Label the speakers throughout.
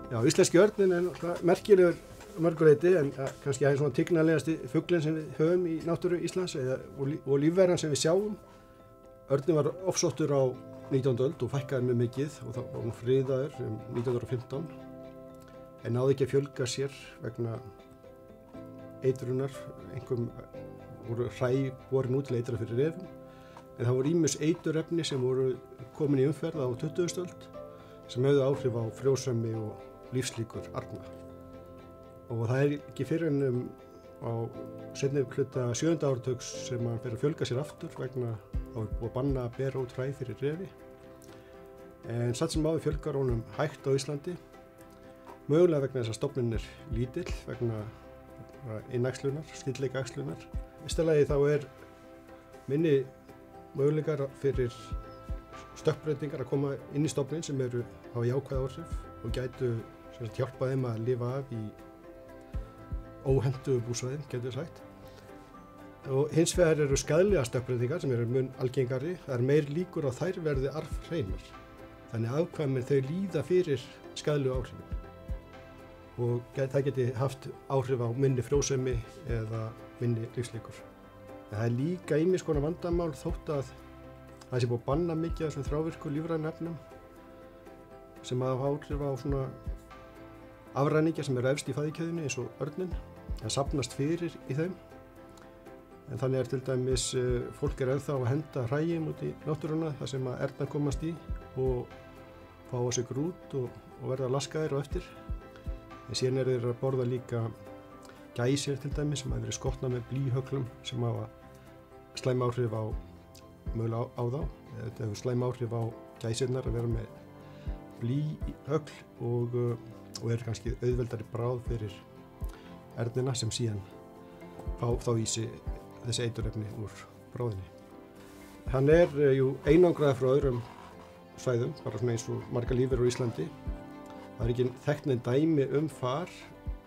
Speaker 1: Já, íslenski örninn er merkilegur mörgu leyti en kannski aðeins svona tignarlegasti fuglinn sem við höfum í náttúru Íslands og lífveran sem við sjáum. Örninn var ofsóttur á 19. öld og fækkaði mjög mikið og þá var hann friðaður 1915 en náði ekki að fjölga sér vegna eitrunar, einhverjum voru hræ borin út til eitra fyrir refum en það voru ýmis eiturefni sem voru komin í umferð á 20. öld sem hefðu áhrif á frjósemi og lífslíkur arna. Og það er ekki fyrir en á seinni hluta 7. áratugs sem hann fer að fjölga sér aftur vegna þá er búið að banna að bera út hræ fyrir refi. En samt sem áður fjölgar honum hægt á Íslandi, mögulega vegna þess að stofninn er lítill, vegna innæxlunar, skyldleika æxlunar. Í fyrsta lagi þá er minni möguleikar fyrir stökkbreytingar að koma inn í stofninn sem eru á jákvæð áhrif og gætu hjálpa þeim að lifa af í óhentugu búsvæðum, getur sagt. Og hins vegar eru skaðlegar stökkbreytingar sem eru mun algengari. Það er meir líkur á þær verði arfhreinar. Þannig að afkvæmin þau líða fyrir skaðlegu áhrifin. Og það geti haft áhrif á minni frjósemi eða minni lífslíkur. En það er líka ýmis konar vandamál þótt að það sé búið að banna mikið af þessum þrávirku lífrænum efnum sem hafa áhrif á svona afræningja sem eru efst í fæðukeðjunni eins og örninn. Það safnast fyrir í þeim. En þannig er til dæmis fólk er ennþá að henda hræjum út í náttúruna þar sem að ernar komast í og fá á sig grút og verða laskaðir á eftir. En síðan eru þeir að borða líka gæsir til dæmis sem hafa verið skotnað með blýhöglum sem hafa slæm áhrif á mögulega á þá. Þetta hefur slæm áhrif á gæsirnar að vera með blýhögl og er kannski auðveldari bráð fyrir ernina sem síðan fá þá í sig þessi eiturefni úr bráðinni. Hann er einangraður frá öðrum svæðum, bara svona eins og margar lífverur á Íslandi. Það er ekki þekkt nein dæmi far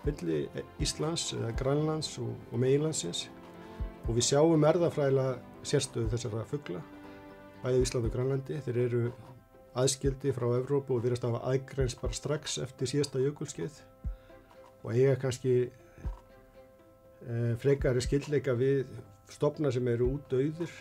Speaker 1: milli Íslands, Grænlands og meginlandsins og við sjáum erfðafræðilega sérstöðu þessara fugla, bæði Íslandi og Grænlandi. Þeir eru aðskildi frá Evrópu og virðast hafa aðgreinst bara strax eftir síðasta jökulskeið og eiga kannski frekari skyldleika við stofna sem eru útdauðir